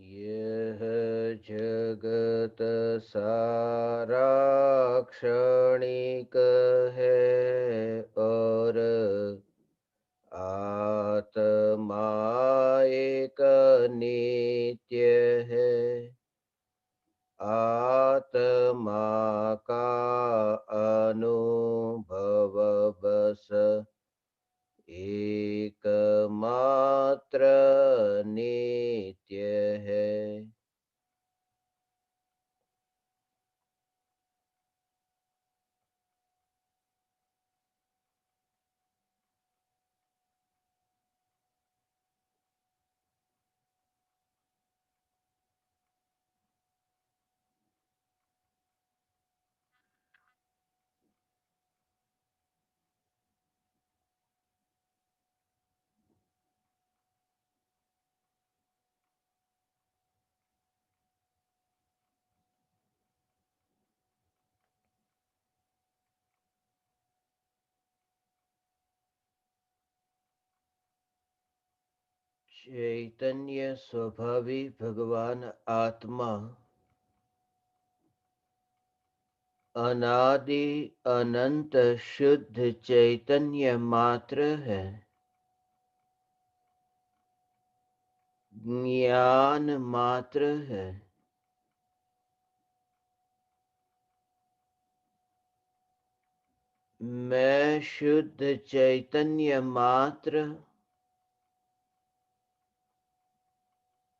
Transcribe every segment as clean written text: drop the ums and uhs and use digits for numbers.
यह जगत सारा क्षणिक है और आत्मा एक नित्य है। आत्मा का अनुभव बस एकमात्र नित्य है। चैतन्य स्वभावी भगवान आत्मा अनादि अनंत शुद्ध चैतन्य मात्र है। ज्ञान मात्र है। मैं शुद्ध चैतन्य मात्र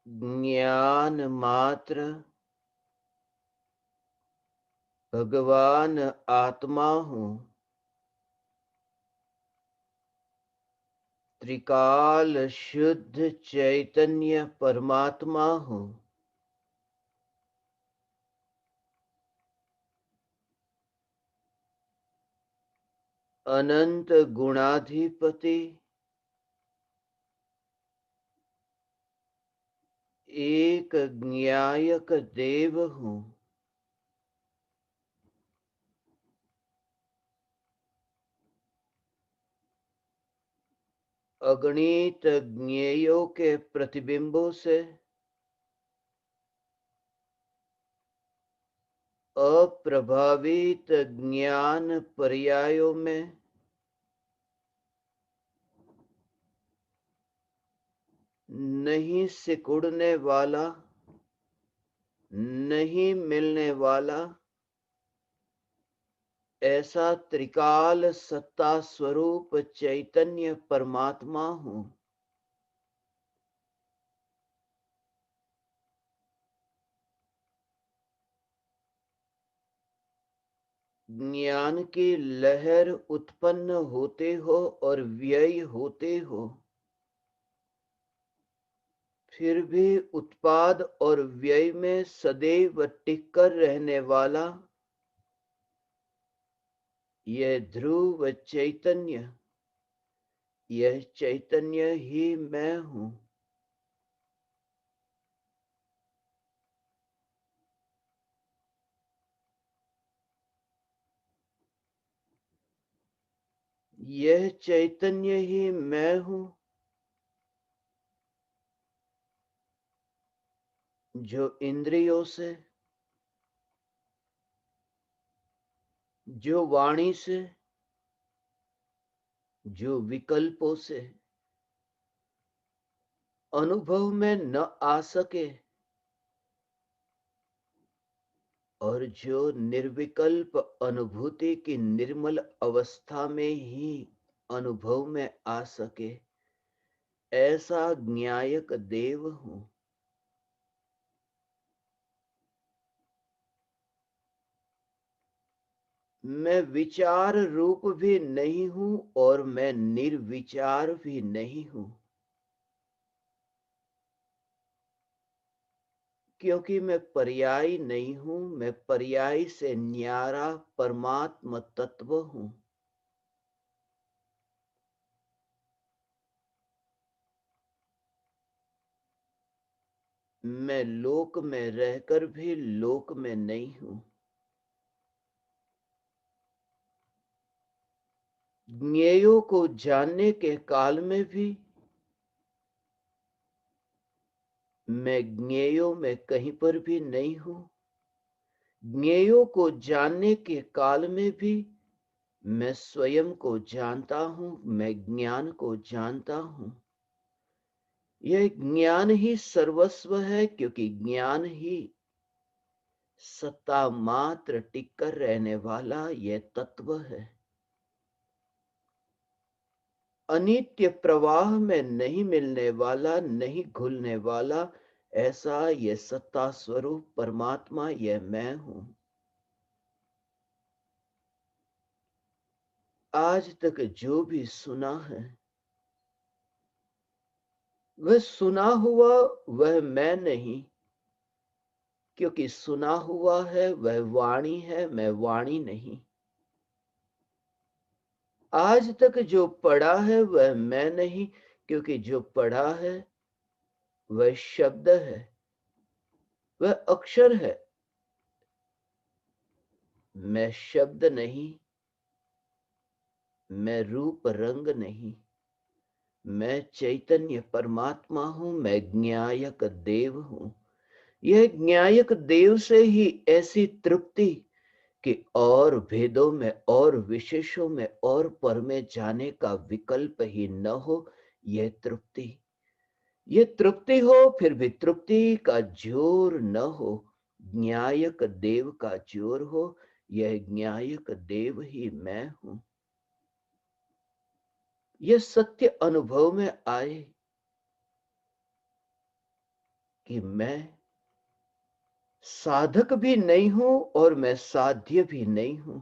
ज्ञान मात्र भगवान आत्मा हूँ। त्रिकाल शुद्ध चैतन्य परमात्मा हूँ। अनंत गुणाधिपति एक ज्ञायक देव हूँ। अगणित ज्ञेयों के प्रतिबिंबों से अप्रभावित ज्ञान पर्यायों में नहीं सिकुड़ने वाला, नहीं मिलने वाला ऐसा त्रिकाल सत्ता स्वरूप चैतन्य परमात्मा हूँ। ज्ञान की लहर उत्पन्न होते हो और व्यय होते हो, फिर भी उत्पाद और व्यय में सदैव टिककर रहने वाला यह ध्रुव चैतन्य, यह चैतन्य ही मैं हूँ। यह चैतन्य ही मैं हूँ जो इंद्रियों से, जो वाणी से, जो विकल्पों से अनुभव में न आ सके और जो निर्विकल्प अनुभूति की निर्मल अवस्था में ही अनुभव में आ सके, ऐसा ज्ञायक देव हूँ। मैं विचार रूप भी नहीं हूँ और मैं निर्विचार भी नहीं हूँ, क्योंकि मैं पर्याय नहीं हूँ। मैं पर्याय से न्यारा परमात्म तत्व हूँ। मैं लोक में रहकर भी लोक में नहीं हूँ। ज्ञेयों को जानने के काल में भी मैं ज्ञेयों में कहीं पर भी नहीं हूं। ज्ञेयों को जानने के काल में भी मैं स्वयं को जानता हूं, मैं ज्ञान को जानता हूं। यह ज्ञान ही सर्वस्व है, क्योंकि ज्ञान ही सत्ता मात्र टिक कर रहने वाला यह तत्व है। अनित्य प्रवाह में नहीं मिलने वाला, नहीं घुलने वाला, ऐसा यह सत्ता स्वरूप परमात्मा, यह मैं हूं। आज तक जो भी सुना है, वह सुना हुआ वह मैं नहीं, क्योंकि सुना हुआ है वह वाणी है, मैं वाणी नहीं। आज तक जो पढ़ा है वह मैं नहीं, क्योंकि जो पढ़ा है वह शब्द है, वह अक्षर है। मैं शब्द नहीं, मैं रूप रंग नहीं, मैं चैतन्य परमात्मा हूं, मैं ज्ञायक देव हूं। यह ज्ञायक देव से ही ऐसी तृप्ति कि और भेदों में और विशेषों में और पर में जाने का विकल्प ही न हो। यह तृप्ति हो, फिर भी तृप्ति का जोर न हो, ज्ञायक देव का जोर हो। यह ज्ञायक देव ही मैं हूं। यह सत्य अनुभव में आए कि मैं साधक भी नहीं हूं और मैं साध्य भी नहीं हूं।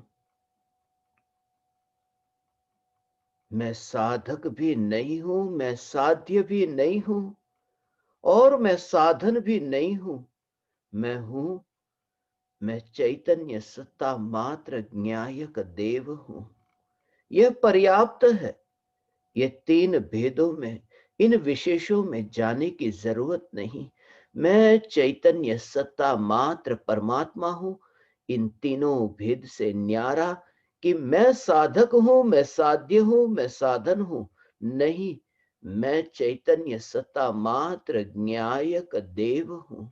मैं साधक भी नहीं हूं, मैं साध्य भी नहीं हूं, और मैं साधन भी नहीं हूं। मैं चैतन्य सत्ता मात्र ज्ञायक देव हूं। यह पर्याप्त है। ये तीन भेदों में, इन विशेषों में जाने की जरूरत नहीं। मैं चैतन्य सत्ता मात्र परमात्मा हूं। इन तीनों भेद से न्यारा कि मैं साधक हूं, मैं साध्य हूं, मैं साधन हूं, नहीं। मैं चैतन्य सत्ता मात्र ज्ञायक देव हूं।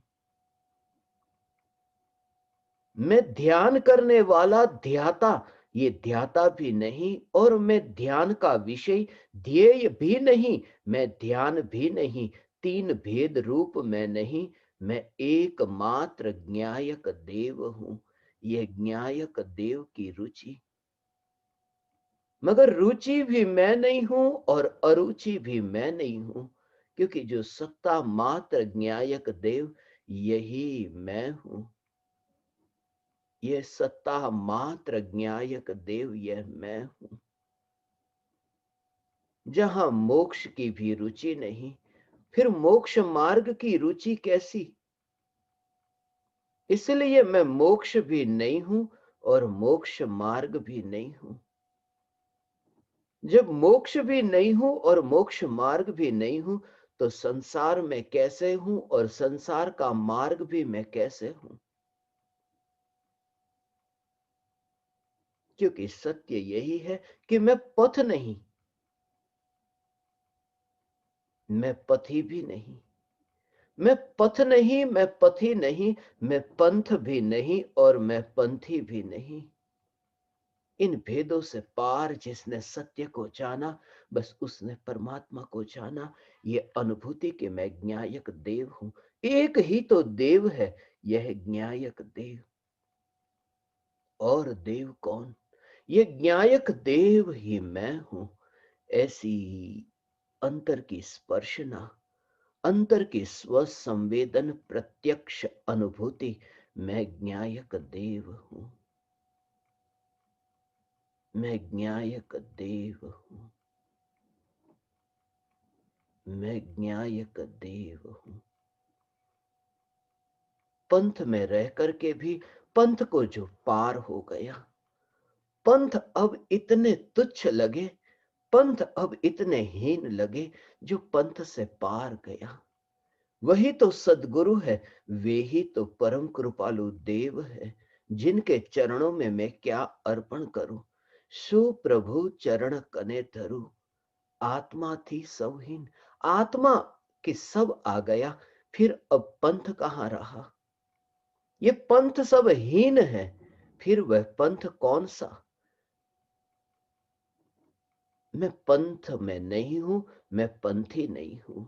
मैं ध्यान करने वाला ध्याता, ये ध्याता भी नहीं, और मैं ध्यान का विषय ध्येय भी नहीं। मैं ध्यान भी नहीं, तीन भेद रूप में नहीं। मैं एकमात्र ज्ञायक देव हूं। यह ज्ञायक देव की रुचि, मगर रुचि भी मैं नहीं हूं और अरुचि भी मैं नहीं हूं, क्योंकि जो सत्ता मात्र ज्ञायक देव, यही मैं हूं। यह सत्ता मात्र ज्ञायक देव, यह मैं हूं। जहां मोक्ष की भी रुचि नहीं, फिर मोक्ष मार्ग की रुचि कैसी? इसलिए मैं मोक्ष भी नहीं हूं और मोक्ष मार्ग भी नहीं हूं। जब मोक्ष भी नहीं हूं और मोक्ष मार्ग भी नहीं हूं, तो संसार में कैसे हूं और संसार का मार्ग भी मैं कैसे हूं? क्योंकि सत्य यही है कि मैं पथ नहीं, मैं पथी भी नहीं। मैं पथ नहीं, मैं पथी नहीं, मैं पंथ भी नहीं और मैं पंथी भी नहीं। इन भेदों से पार जिसने सत्य को जाना, बस उसने परमात्मा को जाना। ये अनुभूति कि मैं ज्ञायक देव हूं। एक ही तो देव है, यह ज्ञायक देव। और देव कौन? ये ज्ञायक देव ही मैं हूं। ऐसी अंतर की स्पर्शना, अंतर की स्व संवेदन प्रत्यक्ष अनुभूति, मैं ज्ञायक देव हूं। मैं ज्ञायक देव हूं। मैं ज्ञायक देव हूं। पंथ में रह करके भी पंथ को जो पार हो गया, पंथ अब इतने तुच्छ लगे, पंथ अब इतने हीन लगे, जो पंथ से पार गया, वही तो सदगुरु है। वे ही तो परम कृपालु देव है, जिनके चरणों में मैं क्या अर्पण करूं। सो प्रभु चरण कने धरू, आत्मा थी सौहीन। आत्मा कि सब आ गया, फिर अब पंथ कहाँ रहा? ये पंथ सब हीन है, फिर वह पंथ कौन सा? मैं पंथ में नहीं हूं, मैं पंथी नहीं हूं।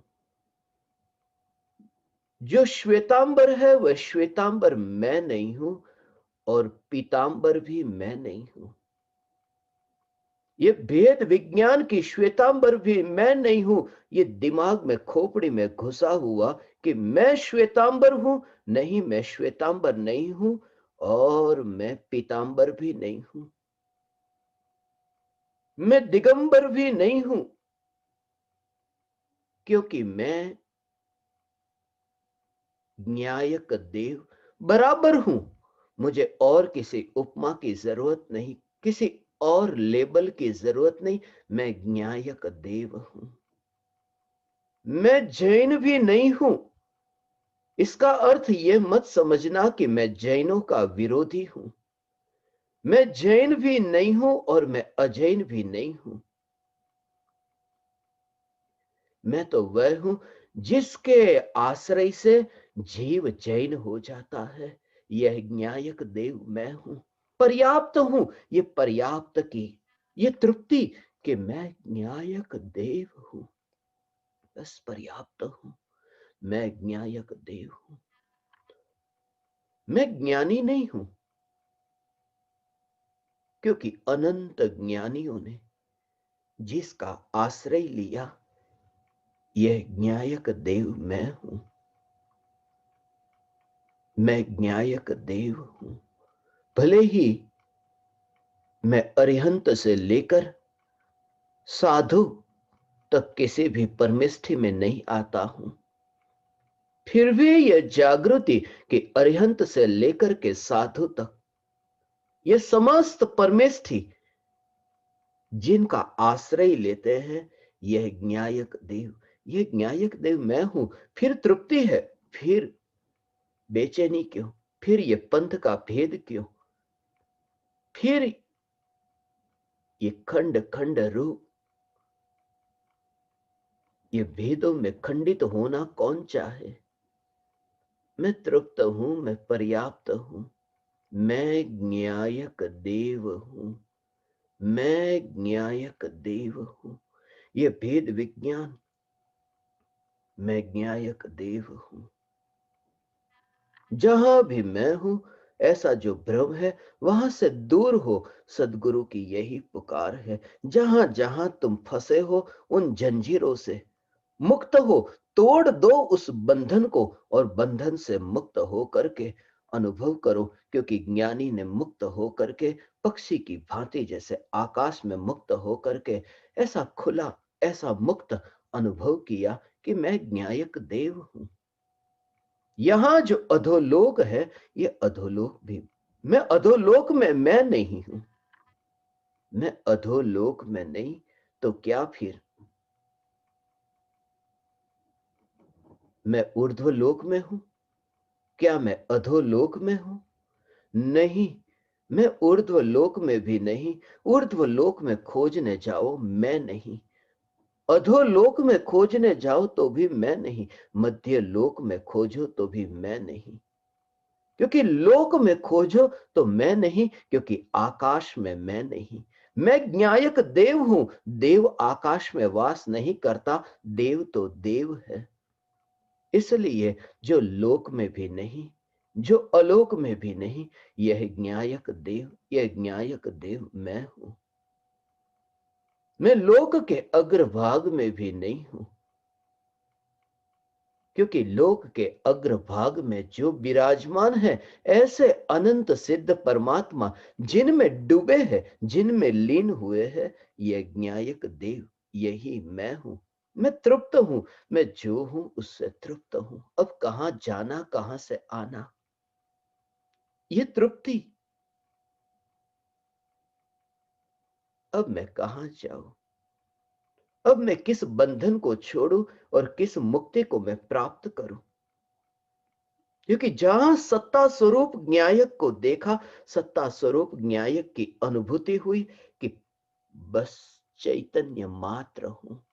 जो श्वेतांबर है वह श्वेतांबर मैं नहीं हूं, और पीतांबर भी मैं नहीं हूं। ये भेद विज्ञान की श्वेतांबर भी मैं नहीं हूं। ये दिमाग में खोपड़ी में घुसा हुआ कि मैं श्वेतांबर हूं। नहीं, मैं श्वेतांबर नहीं हूं, और मैं पीतांबर भी नहीं हूं। मैं दिगंबर भी नहीं हूं, क्योंकि मैं न्यायक देव बराबर हूं। मुझे और किसी उपमा की जरूरत नहीं, किसी और लेबल की जरूरत नहीं। मैं न्यायक देव हूं। मैं जैन भी नहीं हूं। इसका अर्थ यह मत समझना कि मैं जैनों का विरोधी हूं। मैं जैन भी नहीं हूं और मैं अजैन भी नहीं हूं। मैं तो वह हूं जिसके आश्रय से जीव जैन हो जाता है। यह न्यायक देव मैं हूं। पर्याप्त हूं। ये पर्याप्त की, ये तृप्ति कि मैं न्यायक देव हूं। बस पर्याप्त हूं। मैं न्यायक देव हूं। मैं ज्ञानी नहीं हूं, क्योंकि अनंत ज्ञानियों ने जिसका आश्रय लिया, यह न्यायक देव मैं हूं। मैं न्यायक देव हूं। भले ही मैं अरिहंत से लेकर साधु तक किसी भी परमिष्ठि में नहीं आता हूं, फिर भी यह जागृति कि अरिहंत से लेकर के साधु तक ये समस्त परमेष्ठी जिनका आश्रय लेते हैं, यह न्यायक देव, यह न्यायक देव मैं हूं। फिर तृप्ति है, फिर बेचैनी क्यों? फिर ये पंथ का भेद क्यों? फिर ये खंड खंड रूप, ये भेदों में खंडित होना कौन चाहे? मैं तृप्त हूं, मैं पर्याप्त हूं। मैं न्यायक देव हूं। मैं न्यायक देव हूं। ये भेद विज्ञान, मैं न्यायक देव हूं। जहां भी मैं हूं, ऐसा जो भ्रम है वहां से दूर हो। सदगुरु की यही पुकार है। जहां जहां तुम फंसे हो उन जंजीरों से मुक्त हो, तोड़ दो उस बंधन को, और बंधन से मुक्त हो करके अनुभव करो। क्योंकि ज्ञानी ने मुक्त हो करके पक्षी की भांति जैसे आकाश में मुक्त हो करके ऐसा खुला, ऐसा मुक्त अनुभव किया कि मैं न्यायक देव हूं। यहां जो अधोलोक है, ये अधोलोक भी, मैं अधोलोक में मैं नहीं हूं। मैं अधोलोक में नहीं तो क्या फिर मैं ऊर्ध्वलोक में हूं? क्या मैं अधोलोक में हूं? नहीं, मैं ऊर्ध्वलोक में भी नहीं। ऊर्ध्वलोक में खोजने जाओ, मैं नहीं। अधोलोक में खोजने जाओ तो भी मैं नहीं। मध्य लोक में खोजो तो भी मैं नहीं। क्योंकि लोक में खोजो तो मैं नहीं, क्योंकि आकाश में मैं नहीं। मैं न्यायक देव हूं। देव आकाश में वास नहीं करता, देव तो देव है। इसलिए जो लोक में भी नहीं, जो अलोक में भी नहीं, यह न्यायक देव, यह न्यायक देव मैं हूं। मैं लोक के अग्रभाग में भी नहीं हूं, क्योंकि लोक के अग्रभाग में जो विराजमान है, ऐसे अनंत सिद्ध परमात्मा जिनमें डूबे हैं, जिनमें लीन हुए हैं, यह न्यायक देव, यही मैं हूं। मैं तृप्त हूं। मैं जो हूं उससे तृप्त हूं। अब कहां जाना, कहां से आना? ये तृप्ति। अब मैं कहां जाऊं? अब मैं किस बंधन को छोड़ूं और किस मुक्ति को मैं प्राप्त करूं? क्योंकि जहां सत्ता स्वरूप न्यायक को देखा, सत्ता स्वरूप न्यायक की अनुभूति हुई कि बस चैतन्य मात्र हूं।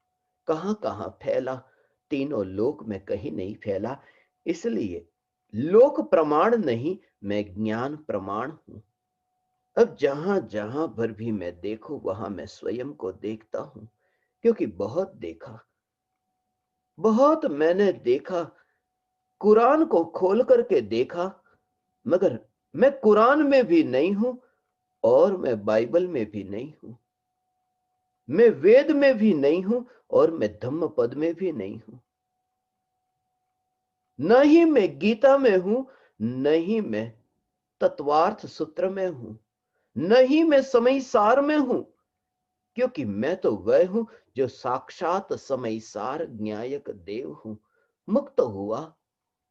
कहां कहां फैला? तीनों लोक में कहीं नहीं फैला। इसलिए लोक प्रमाण नहीं, मैं ज्ञान प्रमाण हूं। अब जहां जहां पर भी मैं देखूं वहां मैं स्वयं को देखता हूं, क्योंकि बहुत देखा, बहुत मैंने देखा, कुरान को खोल करके देखा, मगर मैं कुरान में भी नहीं हूं और मैं बाइबल में भी नहीं हूं। मैं वेद में भी नहीं हूं और मैं धम्म पद में भी नहीं हूं। न ही मैं गीता में हूं, न ही मैं तत्वार्थ सूत्र में हूं, न ही मैं समय सार में हूं, क्योंकि मैं तो वह हूं जो साक्षात समय सार न्यायक देव हूं। मुक्त हुआ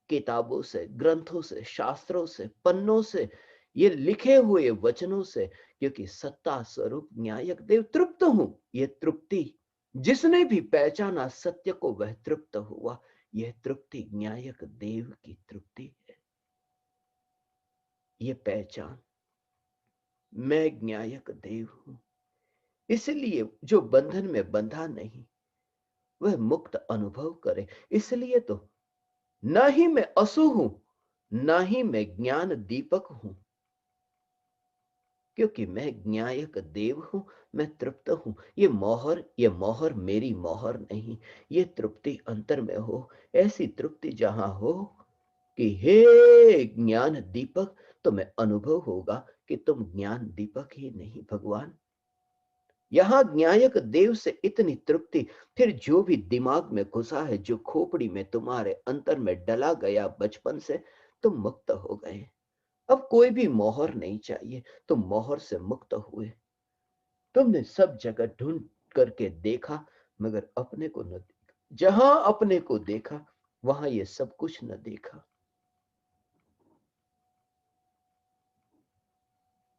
किताबों से, ग्रंथों से, शास्त्रों से, पन्नों से, ये लिखे हुए वचनों से, क्योंकि सत्ता स्वरूप न्यायक देव तृप्त हूं। ये तृप्ति, जिसने भी पहचाना सत्य को वह तृप्त हुआ। यह तृप्ति न्यायक देव की तृप्ति है। ये पहचान, मैं न्यायक देव हूं। इसलिए जो बंधन में बंधा नहीं वह मुक्त अनुभव करे। इसलिए तो ना ही मैं असु हूं, ना ही मैं ज्ञान दीपक हूं, क्योंकि मैं न्यायक देव हूं। मैं तृप्त हूं। ये मोहर मेरी मोहर नहीं। ये तृप्ति अंतर में हो, ऐसी तृप्ति जहां हो कि हे ज्ञान दीपक, तुम्हें अनुभव होगा कि तुम ज्ञान दीपक ही नहीं भगवान। यहां न्यायक देव से इतनी तृप्ति, फिर जो भी दिमाग में घुसा है, जो खोपड़ी में तुम्हारे अंतर में डला गया बचपन से, तुम मुक्त हो गए। अब कोई भी मोहर नहीं चाहिए। तुम मोहर से मुक्त हुए। तुमने सब जगह ढूंढ करके देखा, मगर अपने को न देखा। जहां अपने को देखा वहां ये सब कुछ न देखा।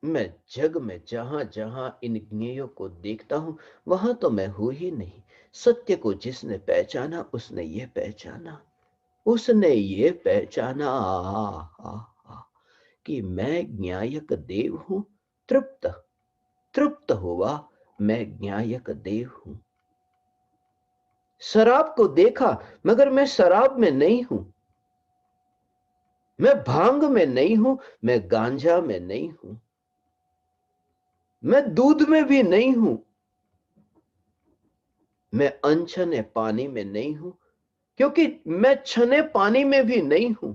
मैं जग में जहां जहां इन ज्ञेयों को देखता हूं वहां तो मैं हूं ही नहीं। सत्य को जिसने पहचाना उसने ये पहचाना, उसने ये पहचाना कि मैं न्यायक देव हूं। तृप्त, तृप्त हुआ, मैं न्यायक देव हूं। शराब को देखा, मगर मैं शराब में नहीं हूं। मैं भांग में नहीं हूं, मैं गांजा में नहीं हूं। मैं दूध में भी नहीं हूं। मैं अनछने पानी में नहीं हूं, क्योंकि मैं छने पानी में भी नहीं हूं।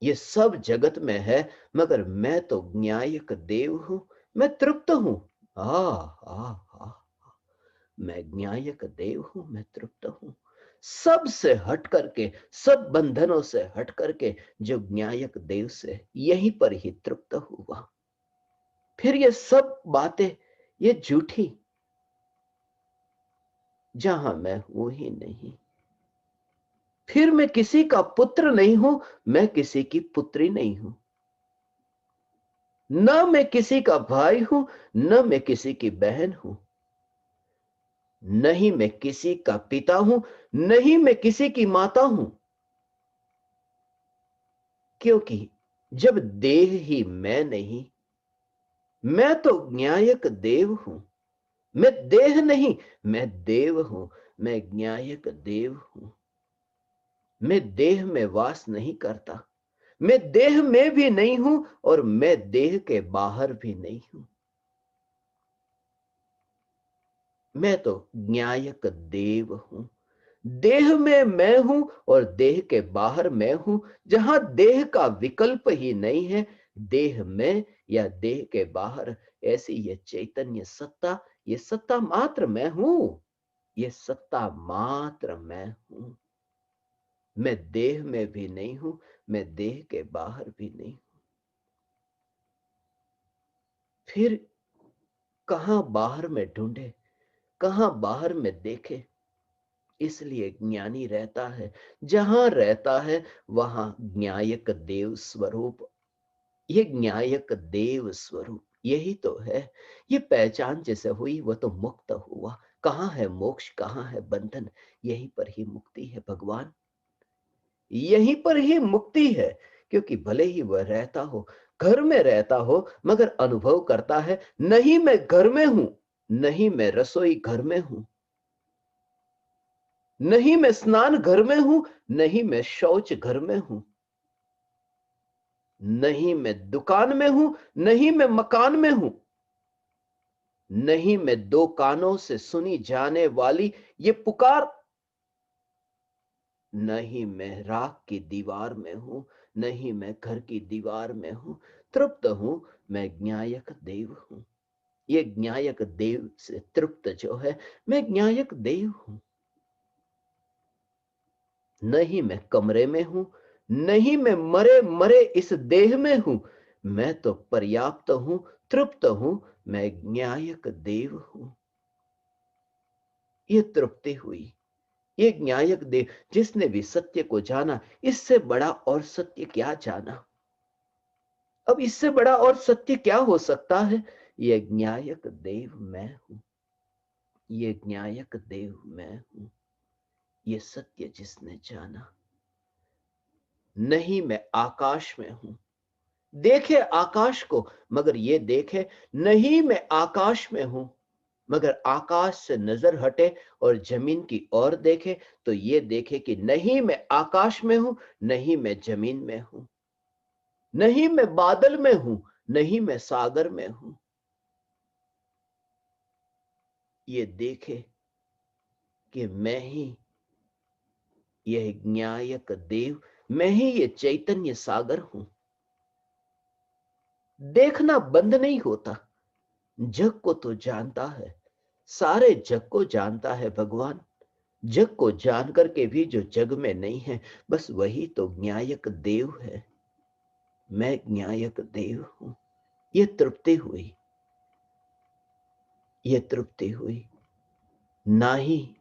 ये सब जगत में है, मगर मैं तो न्यायक देव हूं। मैं तृप्त हूं। आ आ आ मैं न्यायक देव हूं। मैं तृप्त हूं। सब से हट करके, सब बंधनों से हट करके जो न्यायक देव से यहीं पर ही तृप्त हुआ। फिर ये सब बातें ये झूठी, जहां मैं हूं ही नहीं। फिर मैं किसी का पुत्र नहीं हूं, मैं किसी की पुत्री नहीं हूं। न मैं किसी का भाई हूं, न मैं किसी की बहन हूं। नहीं मैं किसी का पिता हूं, नहीं मैं किसी की माता हूं। क्योंकि जब देह ही मैं नहीं, मैं तो न्यायक देव हूं। मैं देह नहीं, मैं देव हूं। मैं न्यायक देव हूं। मैं देह में वास नहीं करता। मैं देह में भी नहीं हूं और मैं देह के बाहर भी नहीं हूं। मैं तो न्यायक देव हूं। देह में मैं हूं और देह के बाहर मैं हूं। जहां देह का विकल्प ही नहीं है, देह में या देह के बाहर, ऐसी ये चैतन्य सत्ता, ये सत्ता मात्र मैं हूं। ये सत्ता मात्र मैं हूं। मैं देह में भी नहीं हूं, मैं देह के बाहर भी नहीं हूं। फिर कहां बाहर में ढूंढे, कहां बाहर में देखे। इसलिए ज्ञानी रहता है, जहां रहता है वहां न्यायक देव स्वरूप। ये न्यायक देव स्वरूप यही तो है। ये पहचान जैसे हुई वह तो मुक्त हुआ। कहां है मोक्ष, कहां है बंधन? यहीं पर ही मुक्ति है भगवान। यहीं पर ही मुक्ति है। क्योंकि भले ही वह रहता हो, घर में रहता हो, मगर अनुभव करता है, नहीं मैं घर में हूं, नहीं मैं रसोई घर में हूं। नहीं मैं स्नान घर में हूं, नहीं मैं शौच घर में हूं, नहीं मैं दुकान में हूं, नहीं मैं मकान में हूं, नहीं मैं दो कानों से सुनी जाने वाली ये पुकार, नहीं मैं राख की दीवार में हूं, नहीं मैं घर की दीवार में हूं, तृप्त हूं मैं ज्ञायक देव हूं। ये ज्ञायक देव से तृप्त जो है, मैं ज्ञायक देव हूं। नहीं मैं कमरे में हूं, नहीं मैं मरे मरे इस देह में हूं, मैं तो पर्याप्त हूं, तृप्त हूं, मैं ज्ञायक देव हूं। ये तृप्ति हुई, ये ज्ञायक देव जिसने भी सत्य को जाना, इससे बड़ा और सत्य क्या जाना। अब इससे बड़ा और सत्य क्या हो सकता है। ये ज्ञायक देव मैं हूं, ये ज्ञायक देव मैं हूं। ये सत्य जिसने जाना। नहीं मैं आकाश में हूं, देखे आकाश को मगर ये देखे नहीं मैं आकाश में हूं, मगर आकाश से नजर हटे और जमीन की ओर देखे तो ये देखे कि नहीं मैं आकाश में हूं, नहीं मैं जमीन में हूं, नहीं मैं बादल में हूं, नहीं मैं सागर में हूं। ये देखे कि मैं ही यह ज्ञायक देव, मैं ही ये चैतन्य सागर हूं। देखना बंद नहीं होता, जग को तो जानता है, सारे जग को जानता है भगवान। जग को जान करके भी जो जग में नहीं है, बस वही तो ज्ञायक देव है। मैं ज्ञायक देव हूं। ये तृप्ति हुई, ये तृप्ति हुई। ना ही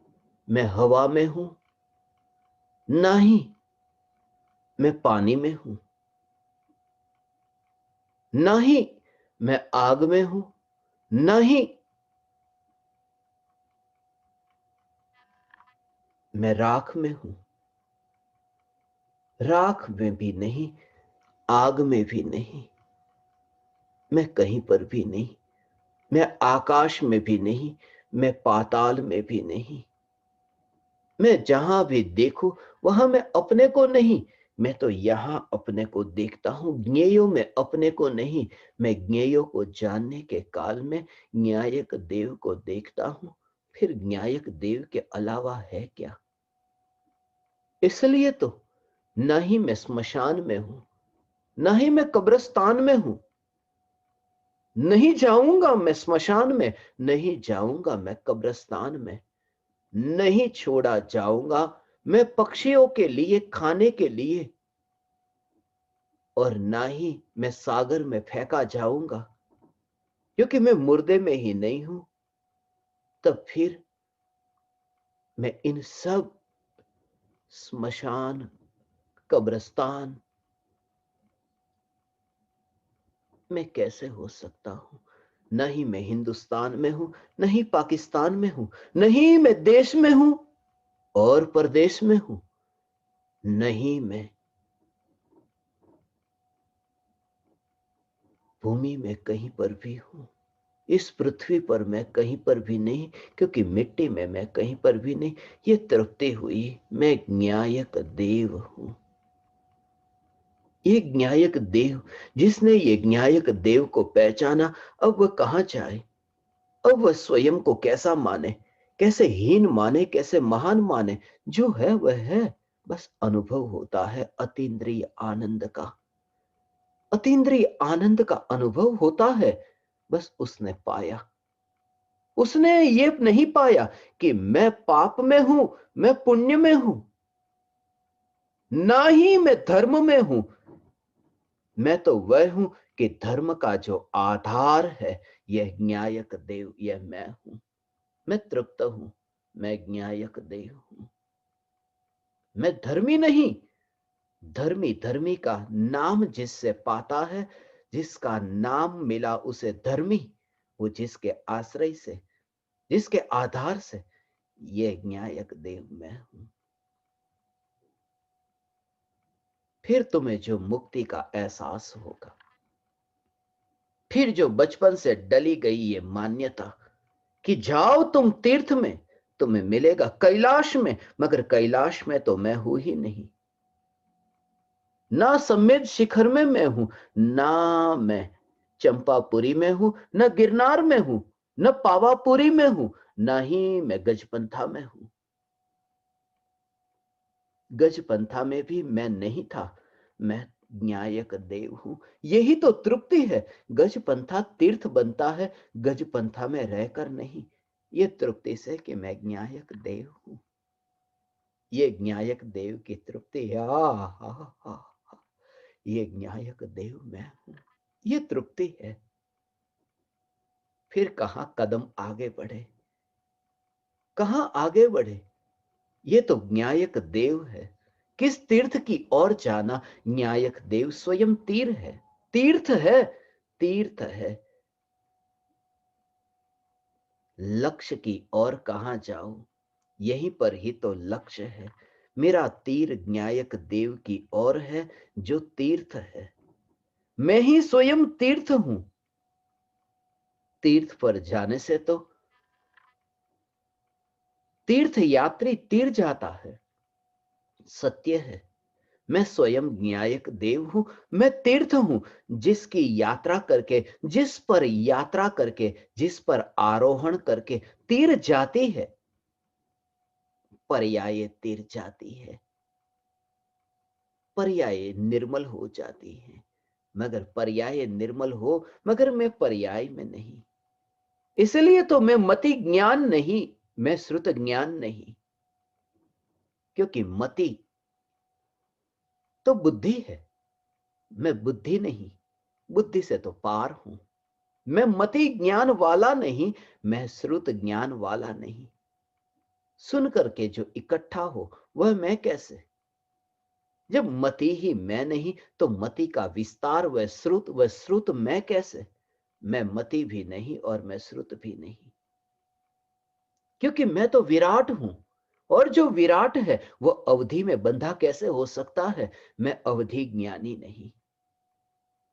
मैं हवा में हूं, ना ही मैं पानी में हूं, ना ही मैं आग में हूं, ना ही मैं राख में हूं। राख में भी नहीं, आग में भी नहीं, मैं कहीं पर भी नहीं। मैं आकाश में भी नहीं, मैं पाताल में भी नहीं। मैं जहां भी देखूं वहां मैं अपने को नहीं, मैं तो यहां अपने को देखता हूं। ज्ञेयों में अपने को नहीं, मैं ज्ञेयों को जानने के काल में न्यायक देव को देखता हूं। फिर न्यायक देव के अलावा है क्या। इसलिए तो ना ही मैं स्मशान में हूं, ना ही मैं कब्रिस्तान में हूं। नहीं जाऊंगा मैं स्मशान में, नहीं जाऊंगा मैं कब्रिस्तान में, नहीं छोड़ा जाऊंगा मैं पक्षियों के लिए खाने के लिए, और ना ही मैं सागर में फेंका जाऊंगा, क्योंकि मैं मुर्दे में ही नहीं हूं। तब फिर मैं इन सब स्मशान, कब्रिस्तान में कैसे हो सकता हूं। न ही मैं हिंदुस्तान में हूं, न ही पाकिस्तान में हूं, नहीं मैं देश में हूं और प्रदेश में हूं, नहीं मैं भूमि में कहीं पर भी हूं। इस पृथ्वी पर मैं कहीं पर भी नहीं, क्योंकि मिट्टी में मैं कहीं पर भी नहीं। ये तृप्ति हुई, मैं न्यायक देव हूं। ये न्यायक देव, जिसने ये न्यायक देव को पहचाना, अब वह कहां जाए। अब वह स्वयं को कैसा माने, कैसे हीन माने, कैसे महान माने। जो है वह है, बस अनुभव होता है अतीन्द्रिय आनंद का। अतीन्द्रिय आनंद का अनुभव होता है, बस उसने पाया। उसने ये नहीं पाया कि मैं पाप में हूं, मैं पुण्य में हूं, ना ही मैं धर्म में हूं। मैं तो वह हूं कि धर्म का जो आधार है, यह न्यायक देव, यह मैं हूं। मैं तृप्त हूं, मैं न्यायक देव हूं। मैं धर्मी नहीं, धर्मी धर्मी का नाम जिससे पाता है, जिसका नाम मिला उसे धर्मी, वो जिसके आश्रय से, जिसके आधार से, ये न्यायक देव मैं हूं। फिर तुम्हें जो मुक्ति का एहसास होगा, फिर जो बचपन से डली गई ये मान्यता कि जाओ तुम तीर्थ में, तुम्हें मिलेगा कैलाश में, मगर कैलाश में तो मैं हूं ही नहीं। ना समेत शिखर में मैं हूं, ना मैं चंपापुरी में हूं, न गिरनार में हूं, न पावापुरी में हूं, ना ही मैं गजपंथा में हूं। गजपंथा में भी मैं नहीं था, मैं न्यायक देव हूं। यही तो तृप्ति है। गजपंथा तीर्थ बनता है, गजपंथा में रहकर नहीं। ये तृप्ति से कि मैं न्यायक देव हूं। ये न्यायक देव की तृप्ति है। ये न्यायक देव मैं हूं, ये तृप्ति है। फिर कहां कदम आगे बढ़े, कहां आगे बढ़े? ये तो न्यायक देव है। किस तीर्थ की ओर जाना? न्यायक देव स्वयं तीर है, तीर्थ है, तीर्थ है। लक्ष्य की ओर कहां जाऊं? यहीं पर ही तो लक्ष्य है। मेरा तीर न्यायक देव की ओर है, जो तीर्थ है। मैं ही स्वयं तीर्थ हूं। तीर्थ पर जाने से तो तीर्थ यात्री तीर जाता है। सत्य है, मैं स्वयं न्यायक देव हूं। मैं तीर्थ हूं, जिसकी यात्रा करके, जिस पर यात्रा करके, जिस पर आरोहण करके तीर जाती है, पर्याय तीर जाती है, पर्याय निर्मल हो जाती है। मगर पर्याय निर्मल हो, मगर मैं पर्याय में नहीं। इसलिए तो मैं मति ज्ञान नहीं, मैं श्रुत ज्ञान नहीं। क्योंकि मति तो बुद्धि है, मैं बुद्धि नहीं। बुद्धि से तो पार हूं। मैं मति ज्ञान वाला नहीं, मैं श्रुत ज्ञान वाला नहीं। सुन करके जो इकट्ठा हो वह मैं कैसे? जब मति ही मैं नहीं तो मति का विस्तार वह श्रुत मैं कैसे? मैं मति भी नहीं और मैं श्रुत भी नहीं, क्योंकि मैं तो विराट हूं। और जो विराट है वो अवधि में बंधा कैसे हो सकता है? मैं अवधि ज्ञानी नहीं,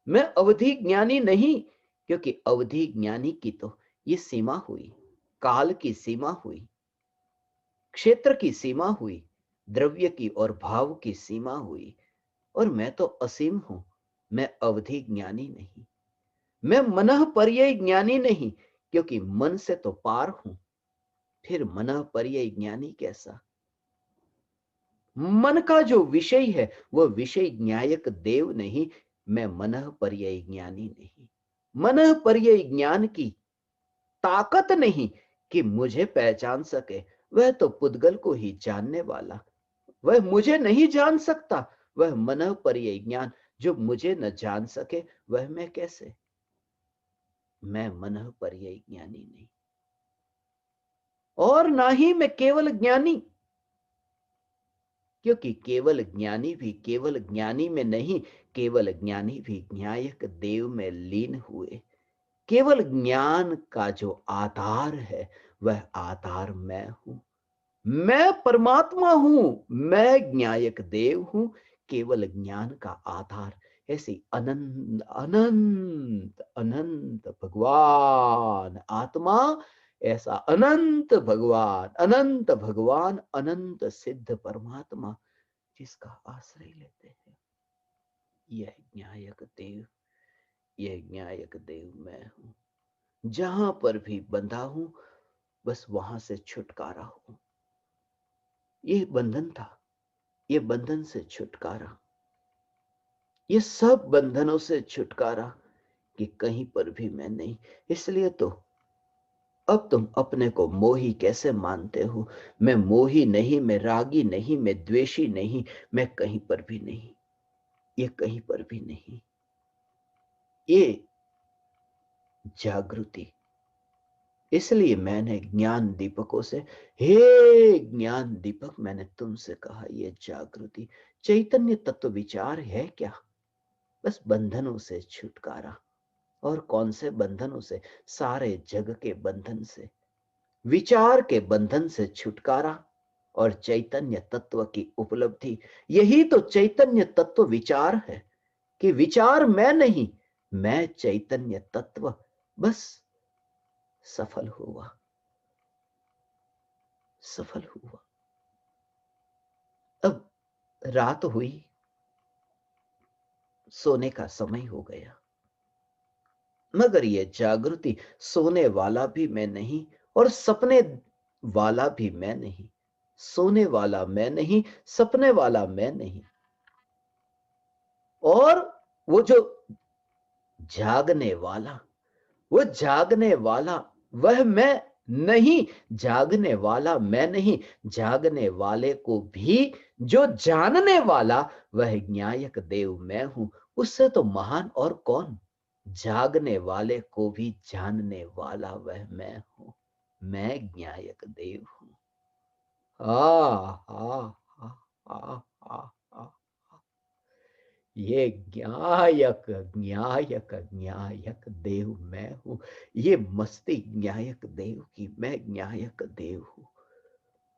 मैं अवधि ज्ञानी नहीं। क्योंकि अवधि ज्ञानी की तो ये सीमा हुई, काल की सीमा हुई, क्षेत्र की सीमा हुई, द्रव्य की और भाव की सीमा हुई। और मैं तो असीम हूं। मैं अवधि ज्ञानी नहीं, मैं मनः पर्यय ज्ञानी नहीं। क्योंकि मन से तो पार हूं। फिर मनः पर्यय ज्ञानी कैसा? मन का जो विषय है वह विषय न्यायक देव नहीं, मैं मनः पर्यय ज्ञानी नहीं। मनः पर्यय ज्ञान की ताकत नहीं कि मुझे पहचान सके। वह तो पुद्गल को ही जानने वाला, वह मुझे नहीं जान सकता। वह मनः पर्यय ज्ञान जो मुझे न जान सके, वह मैं कैसे? मैं मनः पर्यय ज्ञानी नहीं, और ना ही मैं केवल ज्ञानी। क्योंकि केवल ज्ञानी भी केवल ज्ञानी में नहीं, केवल ज्ञानी भी न्यायक देव में लीन हुए। केवल ज्ञान का जो आधार है वह आधार मैं हूं। मैं परमात्मा हूं, मैं न्यायक देव हूं। केवल ज्ञान का आधार ऐसी अनंत अनंत अनंत भगवान आत्मा, ऐसा अनंत भगवान अनंत सिद्ध परमात्मा जिसका आश्रय लेते हैं, यह न्यायक देव, यह न्यायक देव मैं हूं। जहां पर भी बंधा हूं, बस वहां से छुटकारा हो। ये बंधन था, ये बंधन से छुटकारा, ये सब बंधनों से छुटकारा कि कहीं पर भी मैं नहीं। इसलिए तो अब तुम अपने को मोही कैसे मानते हो? मैं मोही नहीं, मैं रागी नहीं, मैं द्वेषी नहीं, मैं कहीं पर भी नहीं, ये कहीं पर भी नहीं। ये जागृति। इसलिए मैंने ज्ञान दीपकों से, हे ज्ञान दीपक, मैंने तुमसे कहा ये जागृति चैतन्य तत्व विचार है क्या? बस बंधनों से छुटकारा। और कौन से बंधनों से? सारे जग के बंधन से, विचार के बंधन से छुटकारा और चैतन्य तत्व की उपलब्धि। यही तो चैतन्य तत्व विचार है कि विचार मैं नहीं, मैं चैतन्य तत्व। बस सफल हुआ, सफल हुआ। अब रात हुई, सोने का समय हो गया, मगर यह जागृति सोने वाला भी मैं नहीं और सपने वाला भी मैं नहीं। सोने वाला मैं नहीं, सपने वाला मैं नहीं। और वो जो जागने वाला, वो जागने वाला, वह मैं नहीं। जागने वाला मैं नहीं, जागने वाले को भी जो जानने वाला, वह न्यायक देव मैं हूं। उससे तो महान और कौन? जागने वाले को भी जानने वाला वह मैं हूं। मैं न्यायक देव हूं। आ, आ, आ, आ, आ, आ, ये न्यायक न्यायक न्यायक देव मैं हूं। ये मस्ती न्यायक देव की, मैं न्यायक देव हूं।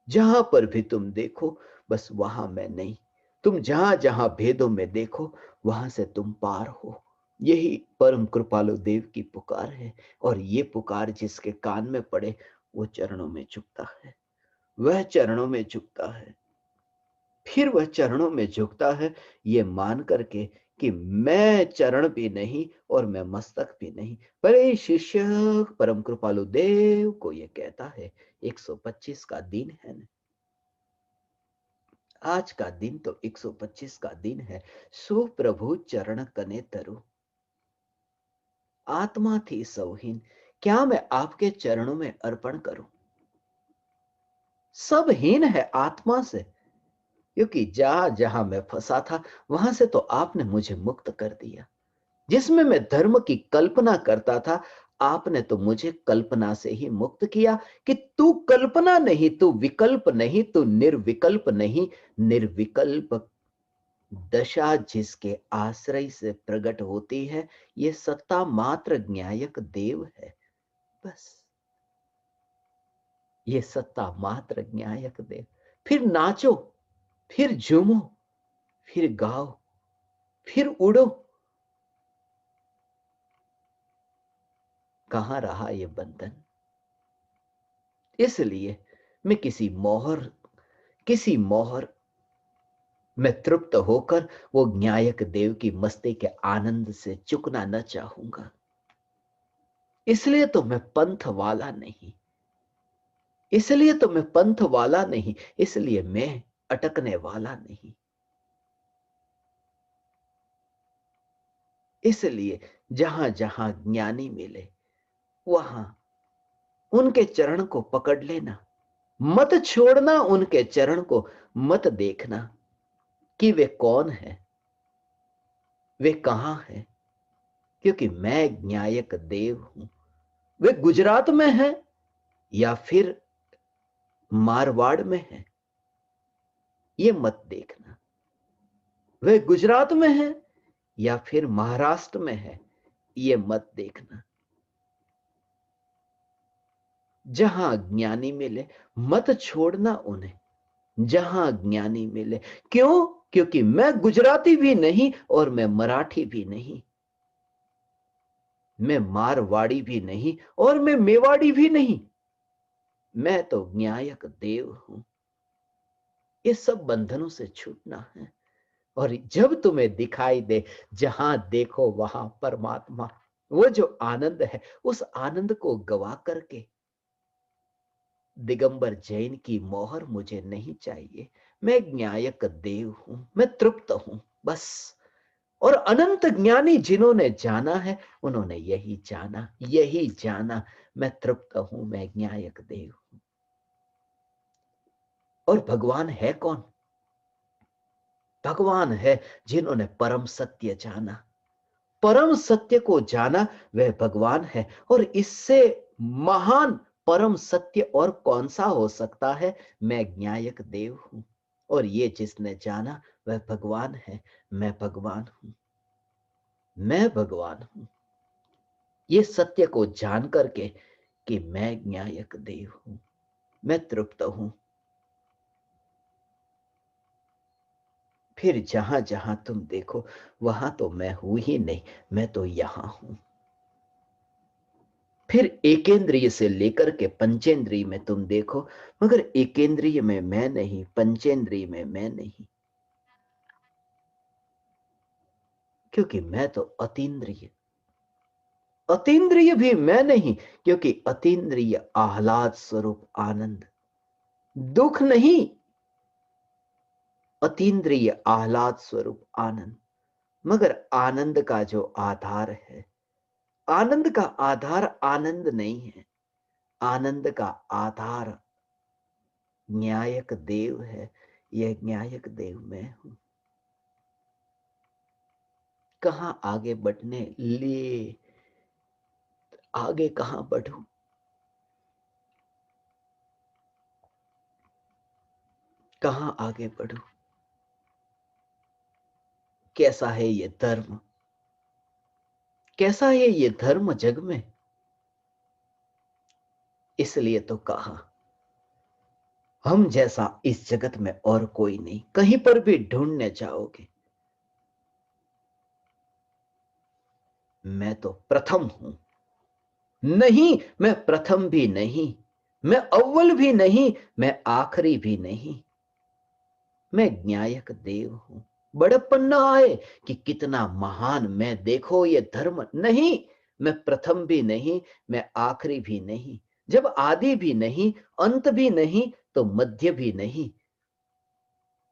जहां पर भी तुम देखो, बस वहां मैं नहीं। तुम जहां जहां भेदों में देखो, वहां से तुम पार हो। यही परम कृपालु देव की पुकार है। और ये पुकार जिसके कान में पड़े, वो चरणों में झुकता है। वह चरणों में झुकता है। फिर वह चरणों में झुकता है, ये मान करके कि मैं चरण भी नहीं और मैं मस्तक भी नहीं। पर ये शिष्य परम कृपालु देव को ये कहता है, 125 का दिन है ना, आज का दिन तो 125 का दिन है। सो प्रभु चरण कने तरु, आत्मा थी सौहीन, क्या मैं आपके चरणों में अर्पण करूं? सब हीन है आत्मा से, क्योंकि जहां जहां मैं फंसा था, वहां से तो आपने मुझे मुक्त कर दिया। जिसमें मैं धर्म की कल्पना करता था, आपने तो मुझे कल्पना से ही मुक्त किया कि तू कल्पना नहीं, तू विकल्प नहीं, तू निर्विकल्प नहीं। निर्विकल्प दशा जिसके आश्रय से प्रकट होती है, ये सत्ता मात्र न्यायक देव है। बस ये सत्ता मात्र न्यायक देव। फिर नाचो, फिर झूमो, फिर गाओ, फिर उड़ो। कहां रहा ये बंधन? इसलिए मैं किसी मोहर में तृप्त होकर वो न्यायक देव की मस्ती के आनंद से चुकना न चाहूंगा। इसलिए तो मैं पंथ वाला नहीं, इसलिए तो मैं पंथ वाला नहीं, इसलिए मैं अटकने वाला नहीं। इसलिए जहां जहां ज्ञानी मिले, वहां उनके चरण को पकड़ लेना। मत छोड़ना उनके चरण को। मत देखना कि वे कौन है, वे कहां है, क्योंकि मैं न्यायक देव हूं। वे गुजरात में है या फिर मारवाड़ में है, ये मत देखना। वे गुजरात में है या फिर महाराष्ट्र में है, ये मत देखना। जहां ज्ञानी मिले, मत छोड़ना उन्हें। जहां ज्ञानी मिले, क्यों? क्योंकि मैं गुजराती भी नहीं और मैं मराठी भी नहीं, मैं मारवाड़ी भी नहीं और मैं मेवाड़ी भी नहीं। मैं तो न्यायक देव हूं। ये सब बंधनों से छूटना है। और जब तुम्हें दिखाई दे, जहां देखो वहां परमात्मा, वो जो आनंद है, उस आनंद को गवा करके दिगंबर जैन की मोहर मुझे नहीं चाहिए। मैं न्यायक देव हूं, मैं तृप्त हूं, बस। और अनंत ज्ञानी जिन्होंने जाना है, उन्होंने यही जाना, यही जाना। मैं तृप्त हूं, मैं न्यायक देव हूं। और भगवान है कौन? भगवान है जिन्होंने परम सत्य जाना। परम सत्य को जाना, वह भगवान है। और इससे महान परम सत्य और कौन सा हो सकता है? मैं न्यायक देव हूं। और ये जिसने जाना, वह भगवान है। मैं भगवान हूं, मैं भगवान हूं। ये सत्य को जान करके कि मैं न्यायक देव हूं, मैं तृप्त हूं, फिर जहां जहां तुम देखो, वहां तो मैं हूं ही नहीं, मैं तो यहां हूं। फिर एकेंद्रिय से लेकर के पंचेंद्रिय में तुम देखो, मगर एकेंद्रिय में मैं नहीं, पंचेंद्रिय में मैं नहीं, क्योंकि मैं तो अतीन्द्रिय। अतीन्द्रिय भी मैं नहीं, क्योंकि अतीन्द्रिय आह्लाद स्वरूप आनंद, दुख नहीं, अतीन्द्रिय आह्लाद स्वरूप आनंद। मगर आनंद का जो आधार है, आनंद का आधार आनंद नहीं है, आनंद का आधार न्यायक देव है। यह न्यायक देव मैं हूं। कहां आगे बढ़ने लिए, आगे कहां बढ़ूं, कहां आगे बढ़ूं? कैसा है ये धर्म, कैसा है ये धर्म जग में? इसलिए तो कहा, हम जैसा इस जगत में और कोई नहीं। कहीं पर भी ढूंढने जाओगे, मैं तो प्रथम हूं। नहीं, मैं प्रथम भी नहीं, मैं अव्वल भी नहीं, मैं आखिरी भी नहीं, मैं न्यायक देव हूं। बड़प्पन ना आए कि कितना महान मैं, देखो ये धर्म नहीं। मैं प्रथम भी नहीं, मैं आखिरी भी नहीं। जब आदि भी नहीं, अंत भी नहीं, तो मध्य भी नहीं,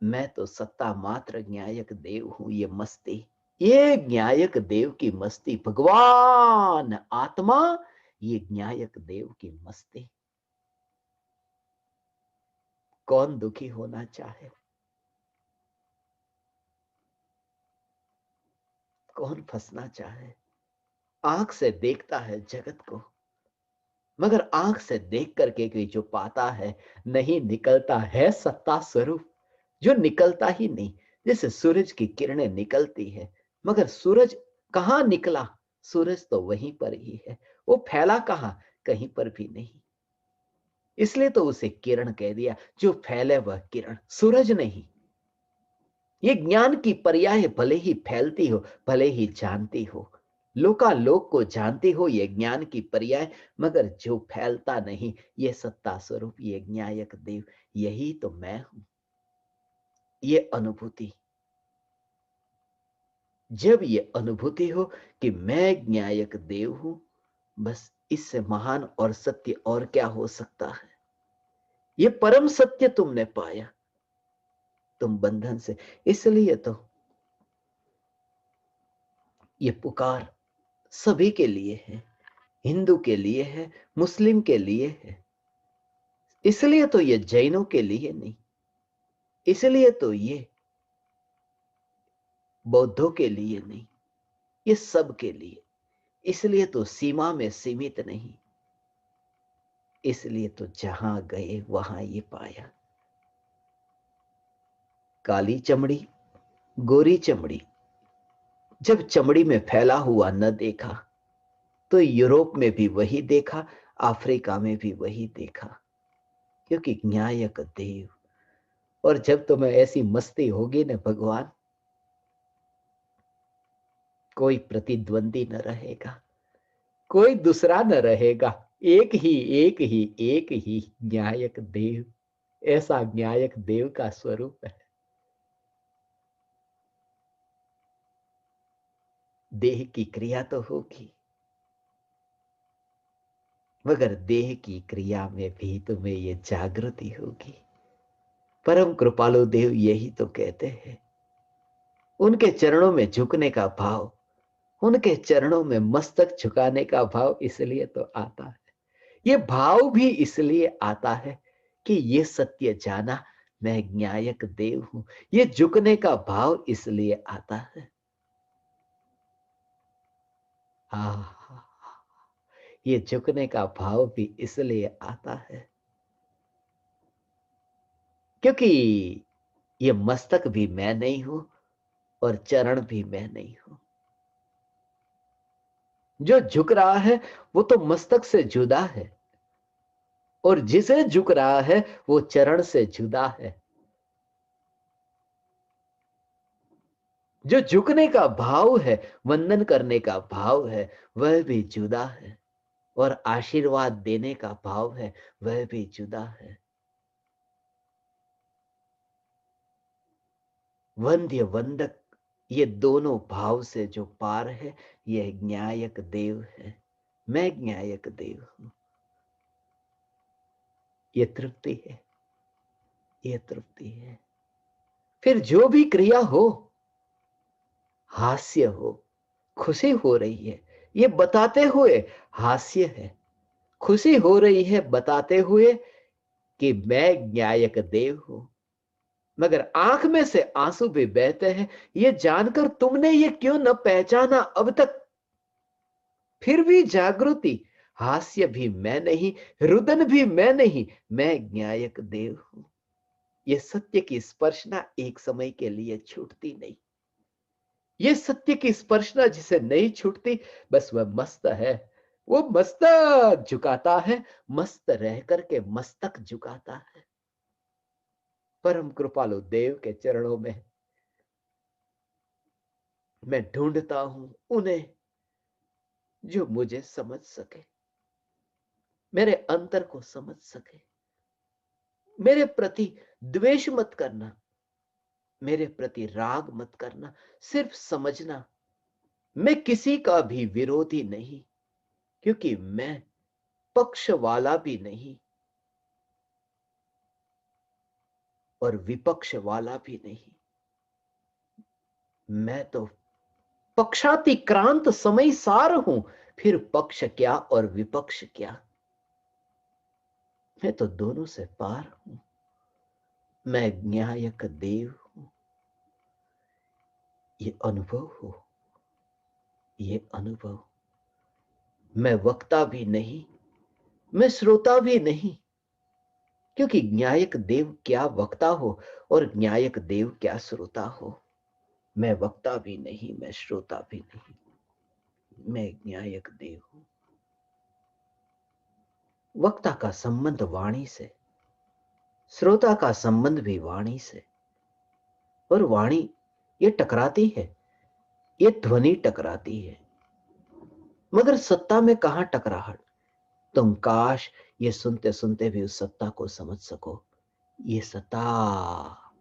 मैं तो सत्ता मात्र न्यायक देव हूं। ये मस्ती, ये न्यायक देव की मस्ती, भगवान आत्मा, ये न्यायक देव की मस्ती। कौन दुखी होना चाहे, कौन फंसना चाहे? आंख से देखता है जगत को, मगर आंख से देख करके कोई जो पाता है, नहीं निकलता है सत्ता स्वरूप, जो निकलता ही नहीं। जैसे सूरज की किरणें निकलती है, मगर सूरज कहां निकला? सूरज तो वहीं पर ही है, वो फैला कहां? कहीं पर भी नहीं। इसलिए तो उसे किरण कह दिया। जो फैले वह किरण, सूरज नहीं। ये ज्ञान की पर्याय भले ही फैलती हो, भले ही जानती हो, लोकालोक को जानती हो, ये ज्ञान की पर्याय, मगर जो फैलता नहीं, ये सत्ता स्वरूप, ये न्यायक देव, यही तो मैं हूं। ये अनुभूति, जब ये अनुभूति हो कि मैं न्यायक देव हूं, बस इससे महान और सत्य और क्या हो सकता है? ये परम सत्य तुमने पाया, तुम बंधन से। इसलिए तो ये पुकार सभी के लिए है, हिंदू के लिए है, मुस्लिम के लिए है। इसलिए तो ये जैनों के लिए नहीं, इसलिए तो ये बौद्धों के लिए नहीं, ये सब के लिए। इसलिए तो सीमा में सीमित नहीं, इसलिए तो जहां गए वहां ये पाया। काली चमड़ी, गोरी चमड़ी, जब चमड़ी में फैला हुआ न देखा, तो यूरोप में भी वही देखा, अफ्रीका में भी वही देखा, क्योंकि न्यायक देव। और जब तुम्हें ऐसी मस्ती होगी ना भगवान, कोई प्रतिद्वंदी न रहेगा, कोई दूसरा न रहेगा। एक ही, एक ही, एक ही न्यायक देव। ऐसा न्यायक देव का स्वरूप है। देह की क्रिया तो होगी, मगर देह की क्रिया में भी तुम्हें ये जागृति होगी। परम कृपालु देव यही तो कहते हैं। उनके चरणों में झुकने का भाव, उनके चरणों में मस्तक झुकाने का भाव इसलिए तो आता है। ये भाव भी इसलिए आता है कि ये सत्य जाना, मैं न्यायक देव हूं। ये झुकने का भाव इसलिए आता है। हाँ, ये झुकने का भाव भी इसलिए आता है क्योंकि ये मस्तक भी मैं नहीं हूं और चरण भी मैं नहीं हूं। जो झुक रहा है वो तो मस्तक से जुदा है, और जिसे झुक रहा है वो चरण से जुदा है। जो झुकने का भाव है, वंदन करने का भाव है, वह भी जुदा है। और आशीर्वाद देने का भाव है वह भी जुदा है। वंद्य वंदक, ये दोनों भाव से जो पार है, यह न्यायक देव है। मैं न्यायक देव हूं। ये तृप्ति है, ये तृप्ति है। फिर जो भी क्रिया हो, हास्य हो, खुशी हो रही है, ये बताते हुए हास्य है, खुशी हो रही है बताते हुए कि मैं न्यायक देव हूं। मगर आंख में से आंसू भी बहते हैं, ये जानकर तुमने ये क्यों न पहचाना अब तक। फिर भी जागृति, हास्य भी मैं नहीं, रुदन भी मैं नहीं, मैं न्यायक देव हूं। ये सत्य की स्पर्शना एक समय के लिए छूटती नहीं। ये सत्य की स्पर्शना जिसे नहीं छूटती, बस वह मस्त है। वो मस्तक झुकाता है, मस्त रह करके मस्तक झुकाता है। परम कृपालु देव के चरणों में मैं ढूंढता हूं उन्हें जो मुझे समझ सके, मेरे अंतर को समझ सके। मेरे प्रति द्वेष मत करना, मेरे प्रति राग मत करना, सिर्फ समझना। मैं किसी का भी विरोधी नहीं, क्योंकि मैं पक्ष वाला भी नहीं और विपक्ष वाला भी नहीं। मैं तो पक्षातिक्रांत समय सार हूं, फिर पक्ष क्या और विपक्ष क्या। मैं तो दोनों से पार हूं। मैं न्यायक देव हूं। ये अनुभव हो, ये अनुभव। मैं वक्ता भी नहीं, मैं श्रोता भी नहीं, क्योंकि न्यायक देव क्या वक्ता हो और न्यायक देव क्या श्रोता हो। मैं वक्ता भी नहीं, मैं श्रोता भी नहीं, मैं न्यायक देव हूं। वक्ता का संबंध वाणी से, श्रोता का संबंध भी वाणी से। और वाणी ये टकराती है, ये ध्वनि टकराती है, मगर सत्ता में कहां टकराहट। तुम काश ये सुनते सुनते भी उस सत्ता को समझ सको। ये सत्ता,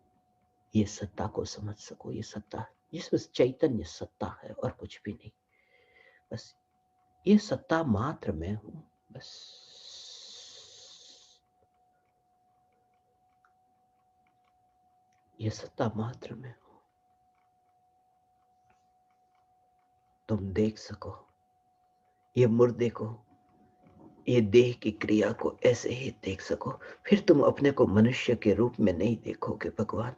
ये सत्ता को समझ सको। ये सत्ता जिसमें चैतन्य सत्ता है और कुछ भी नहीं। बस ये सत्ता मात्र मैं हूं। बस ये सत्ता मात्र में हूं। तुम देख सको ये मुर्दे को, ये देह की क्रिया को ऐसे ही देख सको। फिर तुम अपने को मनुष्य के रूप में नहीं देखोगे भगवान।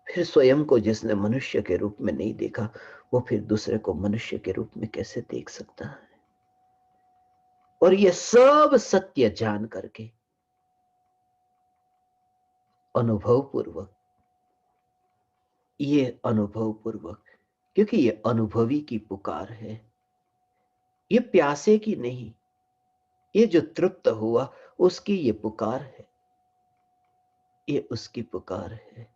फिर स्वयं को जिसने मनुष्य के रूप में नहीं देखा, वो फिर दूसरे को मनुष्य के रूप में कैसे देख सकता है। और ये सब सत्य जान करके अनुभव पूर्वक, ये अनुभव पूर्वक, क्योंकि ये अनुभवी की पुकार है, ये प्यासे की नहीं। ये जो तृप्त हुआ उसकी ये पुकार है, ये उसकी पुकार है।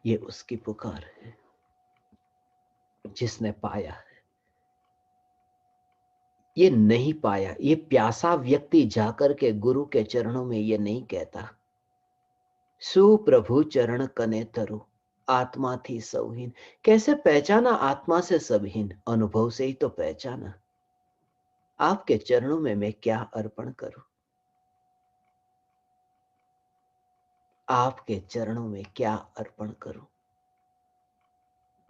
ये उसकी पुकार है जिसने पाया है। ये नहीं पाया, ये प्यासा व्यक्ति जाकर के गुरु के चरणों में ये नहीं कहता सुप्रभु चरण कने तरु, आत्मा थी सौहीन। कैसे पहचाना आत्मा से सबहीन? अनुभव से ही तो पहचाना। आपके चरणों में मैं क्या अर्पण करूं? आपके चरणों में क्या अर्पण करूं?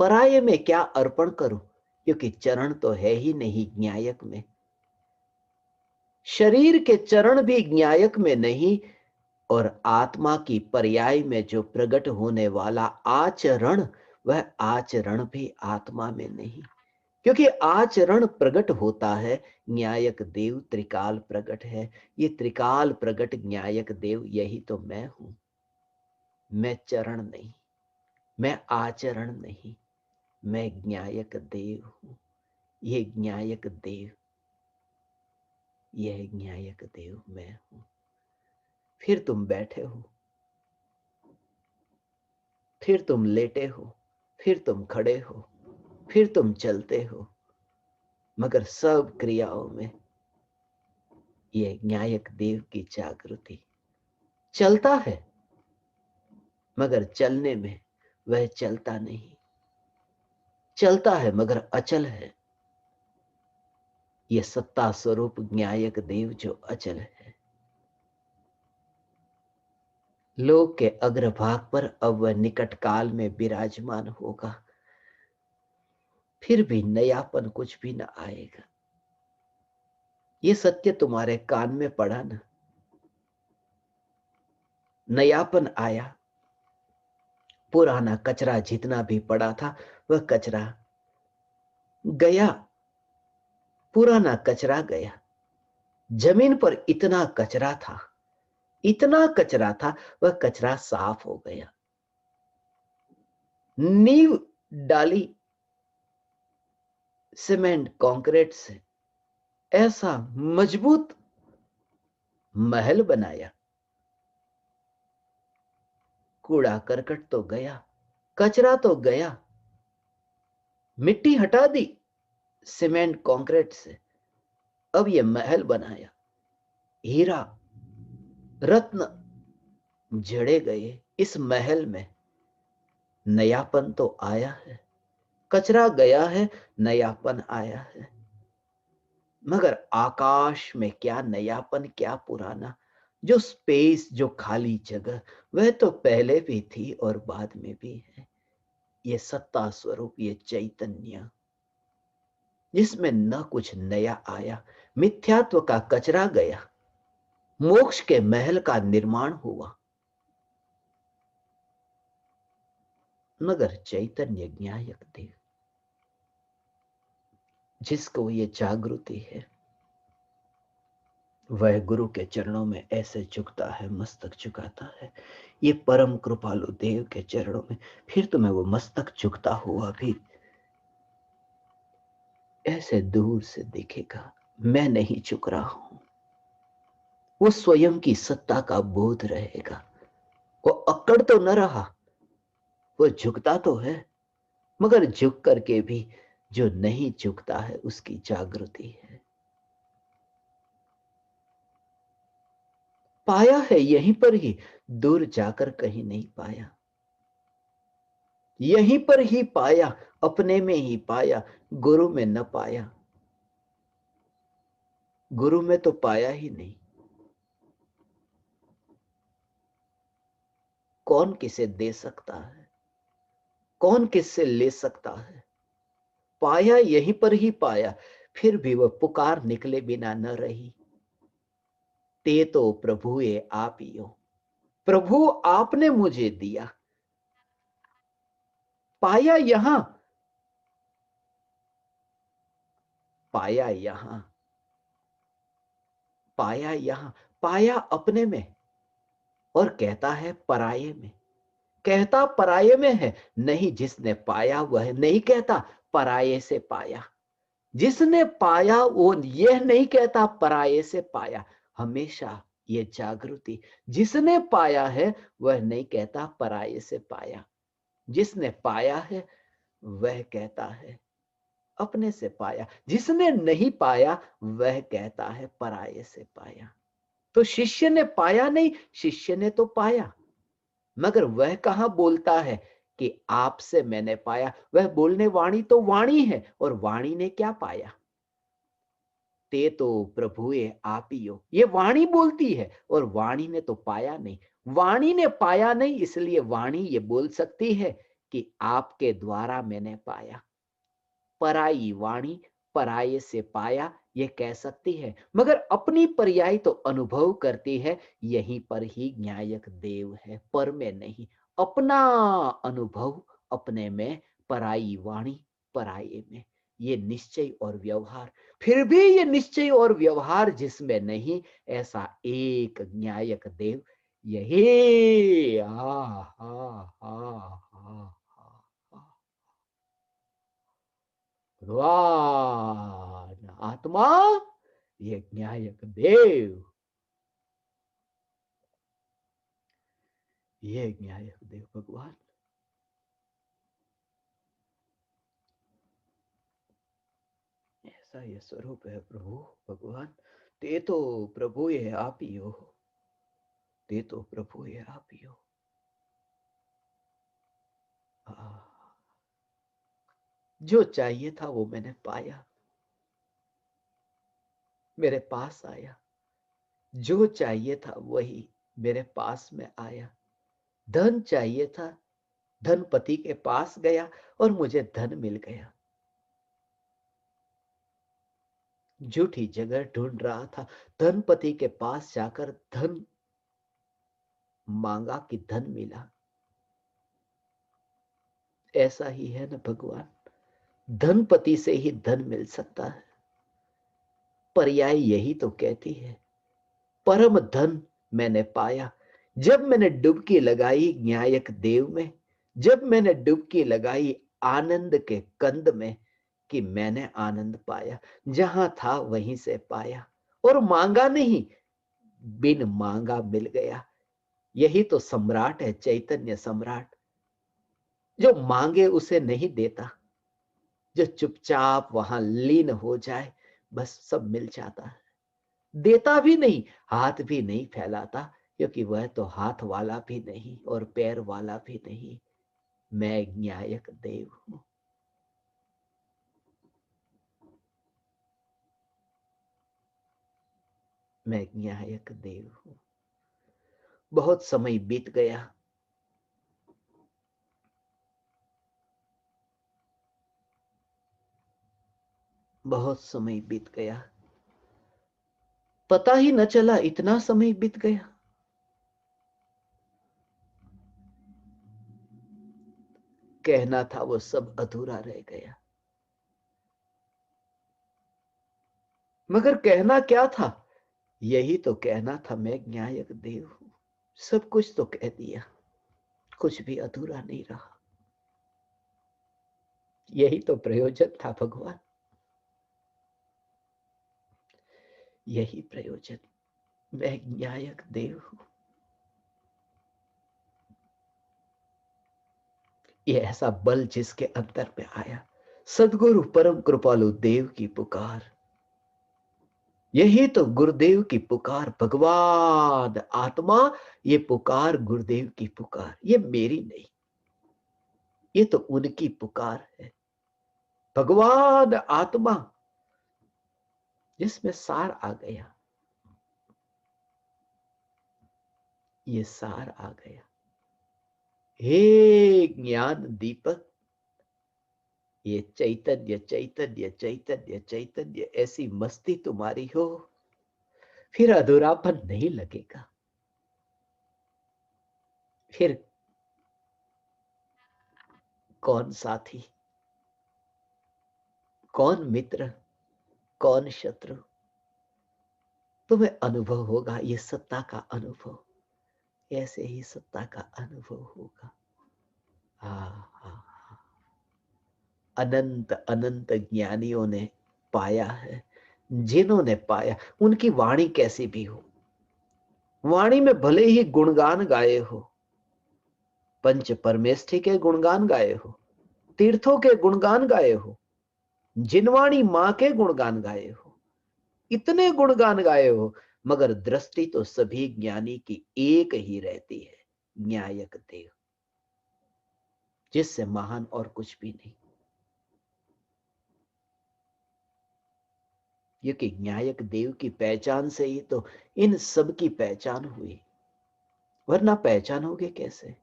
पराये में क्या अर्पण करूं? क्योंकि चरण तो है ही नहीं न्यायक में। शरीर के चरण भी न्यायक में नहीं, और आत्मा की पर्याय में जो प्रकट होने वाला आचरण, वह आचरण भी आत्मा में नहीं। क्योंकि आचरण प्रकट होता है, न्यायक देव त्रिकाल प्रकट है। ये त्रिकाल प्रकट न्यायक देव यही तो मैं हूं। मैं चरण नहीं, मैं आचरण नहीं, मैं न्यायक देव हूं। ये न्यायक देव, यह न्यायक देव मैं हूं। फिर तुम बैठे हो, फिर तुम लेटे हो, फिर तुम खड़े हो, फिर तुम चलते हो, मगर सब क्रियाओं में ये न्यायक देव की जागृति चलता है, मगर चलने में वह चलता नहीं, चलता है मगर अचल है। ये सत्ता स्वरूप न्यायक देव जो अचल है, लोक के अग्रभाग पर अब वह निकट काल में विराजमान होगा, फिर भी नयापन कुछ भी ना आएगा। ये सत्य तुम्हारे कान में पड़ा ना, नयापन आया, पुराना कचरा जितना भी पड़ा था वह कचरा गया, पुराना कचरा गया। जमीन पर इतना कचरा था, इतना कचरा था, वह कचरा साफ हो गया। नींव डाली सीमेंट कंक्रीट से, ऐसा मजबूत महल बनाया। कूड़ा करकट तो गया, कचरा तो गया, मिट्टी हटा दी सीमेंट कंक्रीट से, अब यह महल बनाया। हीरा रत्न जड़े गए, इस महल में नयापन तो आया है, कचरा गया है, नयापन आया है। मगर आकाश में क्या नयापन, क्या पुराना, जो स्पेस, जो खाली जगह, वह तो पहले भी थी और बाद में भी है। ये सत्ता स्वरूप, ये चैतन्य, जिसमें न कुछ नया आया, मिथ्यात्व का कचरा गया, मोक्ष के महल का निर्माण हुआ। मगर चैतन्य ज्ञायक देव, जिसको ये जागृति है, वह गुरु के चरणों में ऐसे झुकता है, मस्तक झुकाता है। ये परम कृपालु देव के चरणों में फिर तुम्हें वो मस्तक झुकता हुआ भी ऐसे दूर से दिखेगा। मैं नहीं झुक रहा हूं, वो स्वयं की सत्ता का बोध रहेगा। वो अक्कड़ तो न रहा, वो झुकता तो है, मगर झुक करके भी जो नहीं झुकता है उसकी जागृति है। पाया है यहीं पर ही, दूर जाकर कहीं नहीं पाया, यहीं पर ही पाया, अपने में ही पाया, गुरु में न पाया। गुरु में तो पाया ही नहीं। कौन किसे दे सकता है, कौन किससे ले सकता है। पाया यहीं पर ही पाया, फिर भी वह पुकार निकले बिना न रही। ते तो प्रभु ये आप ही हो, प्रभु आपने मुझे दिया। पाया यहां, पाया यहां, पाया यहां, पाया अपने में, और कहता है पराये में। कहता पराये में है, नहीं जिसने पाया वह नहीं कहता पराये से पाया। जिसने पाया वो यह नहीं कहता पराये से पाया। हमेशा ये जागृति, जिसने पाया है वह नहीं कहता पराये से पाया। जिसने पाया है वह कहता है अपने से पाया। जिसने नहीं पाया वह कहता है पराये से पाया। तो शिष्य ने पाया नहीं, शिष्य ने तो पाया, मगर वह कहां बोलता है कि आपसे मैंने पाया। वह बोलने वाणी तो वाणी है, और वाणी ने क्या पाया। ते तो प्रभु ये आप ही हो, ये वाणी बोलती है, और वाणी ने तो पाया नहीं। वाणी ने पाया नहीं, इसलिए वाणी ये बोल सकती है कि आपके द्वारा मैंने पाया। पराई वाणी पराये से पाया ये कह सकती है, मगर अपनी पर्याय तो अनुभव करती है। यहीं पर ही न्यायक देव है, पर में नहीं। अपना अनुभव अपने में, पराई वाणी पराये में। ये निश्चय और व्यवहार, फिर भी ये निश्चय और व्यवहार जिसमें नहीं, ऐसा एक न्यायक देव यही। आ हा हा हा भगवान आत्मा, ये न्यायक देव। ये न्यायक देव भगवान, ऐसा ये स्वरूप है प्रभु भगवान। ते तो प्रभु ये आप ही हो, ते तो प्रभु ये आप ही हो। जो चाहिए था वो मैंने पाया, मेरे पास आया। जो चाहिए था वही मेरे पास में आया। धन चाहिए था, धनपति के पास गया और मुझे धन मिल गया। झूठी जगह ढूंढ रहा था, धनपति के पास जाकर धन मांगा कि धन मिला। ऐसा ही है ना भगवान, धनपति से ही धन मिल सकता है। पर्याय यही तो कहती है, परम धन मैंने पाया जब मैंने डुबकी लगाई न्यायक देव में, जब मैंने डुबकी लगाई आनंद के कंद में, कि मैंने आनंद पाया। जहां था वहीं से पाया, और मांगा नहीं, बिन मांगा मिल गया। यही तो सम्राट है, चैतन्य सम्राट, जो मांगे उसे नहीं देता, जो चुपचाप वहां लीन हो जाए, बस सब मिल जाता है। देता भी नहीं, हाथ भी नहीं फैलाता, क्योंकि वह तो हाथ वाला भी नहीं और पैर वाला भी नहीं। मैं न्यायक देव हूं। मैं न्यायक देव हूं। बहुत समय बीत गया, बहुत समय बीत गया, पता ही न चला इतना समय बीत गया। कहना था वो सब अधूरा रह गया। मगर कहना क्या था? यही तो कहना था, मैं न्यायक देव हूं। सब कुछ तो कह दिया, कुछ भी अधूरा नहीं रहा। यही तो प्रयोजन था भगवान, यही प्रयोजन। मैं न्यायक देव हूं। ये ऐसा बल जिसके अंतर में आया, सदगुरु परम कृपालु देव की पुकार। यही तो गुरुदेव की पुकार, भगवान आत्मा, ये पुकार गुरुदेव की पुकार, ये मेरी नहीं, ये तो उनकी पुकार है। भगवान आत्मा, जिसमें सार आ गया, ये सार आ गया। हे ज्ञान दीपक, ये चैतन्य चैतन्य चैतन्य चैतन्य, ऐसी मस्ती तुम्हारी हो, फिर अधूरापन नहीं लगेगा। फिर कौन साथी, कौन मित्र, कौन शत्रु, तुम्हें अनुभव होगा। ये सत्ता का अनुभव, ऐसे ही सत्ता का अनुभव होगा। हाँ हाँ, अनंत अनंत ज्ञानियों ने पाया है। जिन्होंने पाया, उनकी वाणी कैसी भी हो, वाणी में भले ही गुणगान गाए हो, पंच परमेष्ठी के गुणगान गाए हो, तीर्थों के गुणगान गाए हो, जिनवाणी मां के गुणगान गाए हो, इतने गुणगान गाए हो, मगर दृष्टि तो सभी ज्ञानी की एक ही रहती है, न्यायक देव, जिससे महान और कुछ भी नहीं। क्योंकि न्यायक देव की पहचान से ही तो इन सब की पहचान हुई, वरना पहचानोगे कैसे?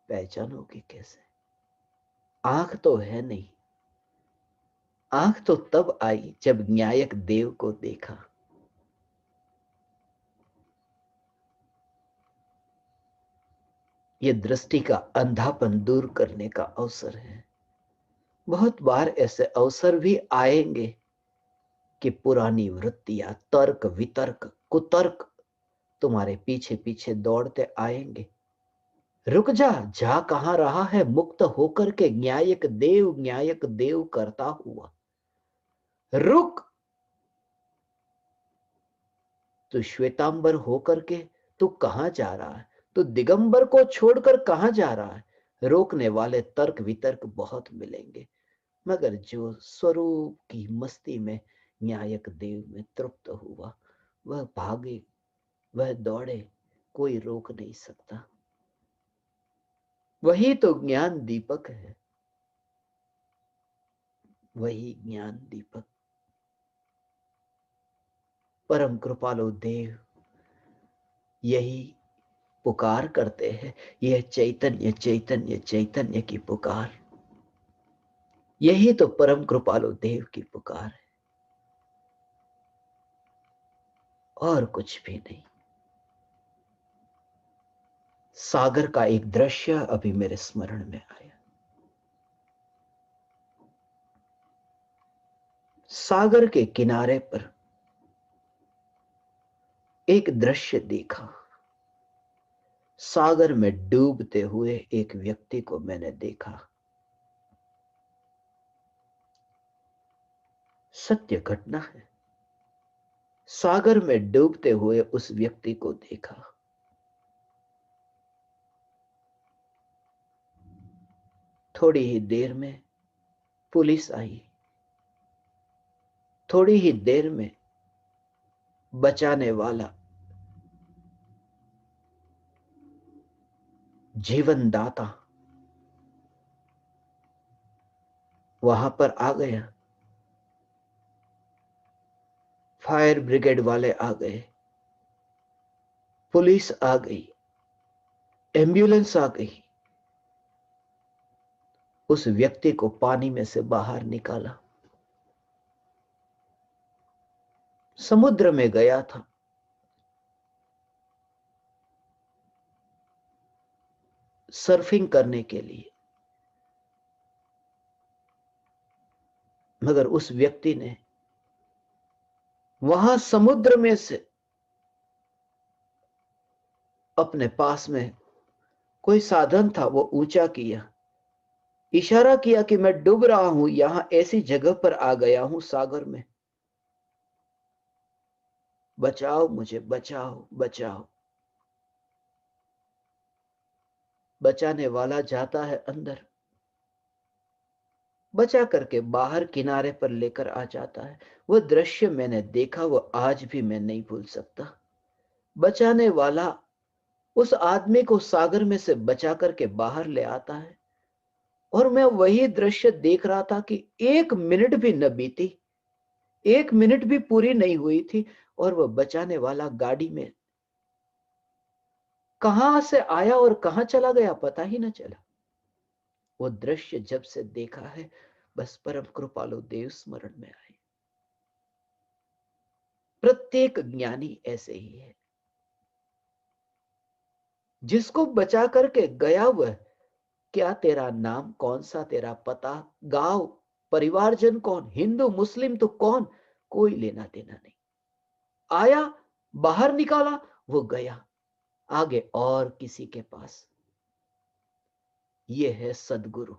पहचानोगे कैसे? आंख तो है नहीं, आंख तो तब आई जब न्यायक देव को देखा। ये दृष्टि का अंधापन दूर करने का अवसर है। बहुत बार ऐसे अवसर भी आएंगे कि पुरानी वृत्तियां, तर्क वितर्क कुतर्क तुम्हारे पीछे पीछे दौड़ते आएंगे। रुक जा, जा कहां रहा है मुक्त होकर के न्यायक देव करता हुआ। रुक, तू श्वेतांबर होकर के तू कहां जा रहा है? तू दिगंबर को छोड़कर कहां जा रहा है? रोकने वाले तर्क वितर्क बहुत मिलेंगे, मगर जो स्वरूप की मस्ती में न्यायक देव में तृप्त हुआ, वह भागे, वह दौड़े, कोई रोक नहीं सकता। वही तो ज्ञान दीपक है, वही ज्ञान दीपक। परम कृपालु देव यही पुकार करते हैं, यह चैतन्य चैतन्य चैतन्य की पुकार, यही तो परम कृपालु देव की पुकार है, और कुछ भी नहीं। सागर का एक दृश्य अभी मेरे स्मरण में आया। सागर के किनारे पर एक दृश्य देखा। सागर में डूबते हुए एक व्यक्ति को मैंने देखा। सत्य घटना है। सागर में डूबते हुए उस व्यक्ति को देखा। थोड़ी ही देर में पुलिस आई। थोड़ी ही देर में बचाने वाला जीवन दाता वहां पर आ गया। फायर ब्रिगेड वाले आ गए, पुलिस आ गई, एम्बुलेंस आ गई। उस व्यक्ति को पानी में से बाहर निकाला। समुद्र में गया था। सर्फिंग करने के लिए, मगर उस व्यक्ति ने वहां समुद्र में से अपने पास में कोई साधन था वो ऊंचा किया, इशारा किया कि मैं डूब रहा हूं, यहां ऐसी जगह पर आ गया हूं सागर में, बचाओ मुझे, बचाओ बचाओ। बचाने वाला जाता है अंदर, बचा करके बाहर किनारे पर लेकर आ जाता है। वो दृश्य मैंने देखा, वो आज भी मैं नहीं भूल सकता। बचाने वाला उस आदमी को सागर में से बचा करके बाहर ले आता है, और मैं वही दृश्य देख रहा था कि 1 मिनट भी न बीती, 1 मिनट भी पूरी नहीं हुई थी, और वह बचाने वाला गाड़ी में कहां से आया और कहां चला गया पता ही न चला। वो दृश्य जब से देखा है, बस परम कृपालु देव स्मरण में आए। प्रत्येक ज्ञानी ऐसे ही है। जिसको बचा करके गया, वह क्या, तेरा नाम कौन सा, तेरा पता, गांव, परिवारजन कौन, हिंदू मुस्लिम तो कौन, कोई लेना देना नहीं। आया, बाहर निकाला, वो गया आगे और किसी के पास। ये है सदगुरु,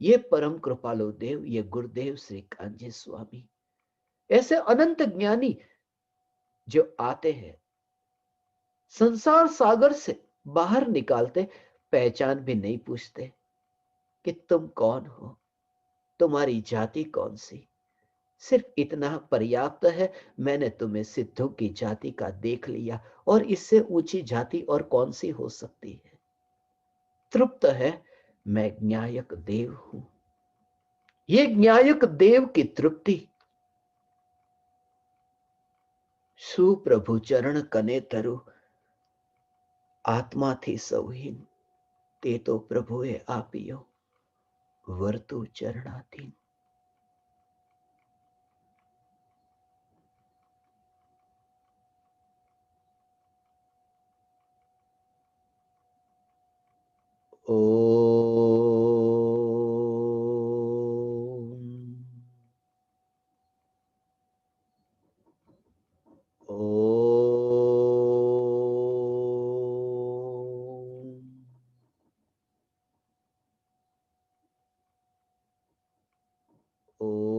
ये परम कृपालु देव, ये गुरुदेव श्री कांजी स्वामी। ऐसे अनंत ज्ञानी जो आते हैं, संसार सागर से बाहर निकालते, पहचान भी नहीं पूछते कि तुम कौन हो, तुम्हारी जाति कौन सी। सिर्फ इतना पर्याप्त है, मैंने तुम्हें सिद्धों की जाति का देख लिया, और इससे ऊंची जाति और कौन सी हो सकती है। तृप्त है, मैं न्यायक देव हूं। ये न्यायक देव की तृप्ति, सुप्रभु चरण कने तरु, आत्मा थी सौहीन, ते तो प्रभुए आपियो, वर्तु चरणाधीन। ओ ओ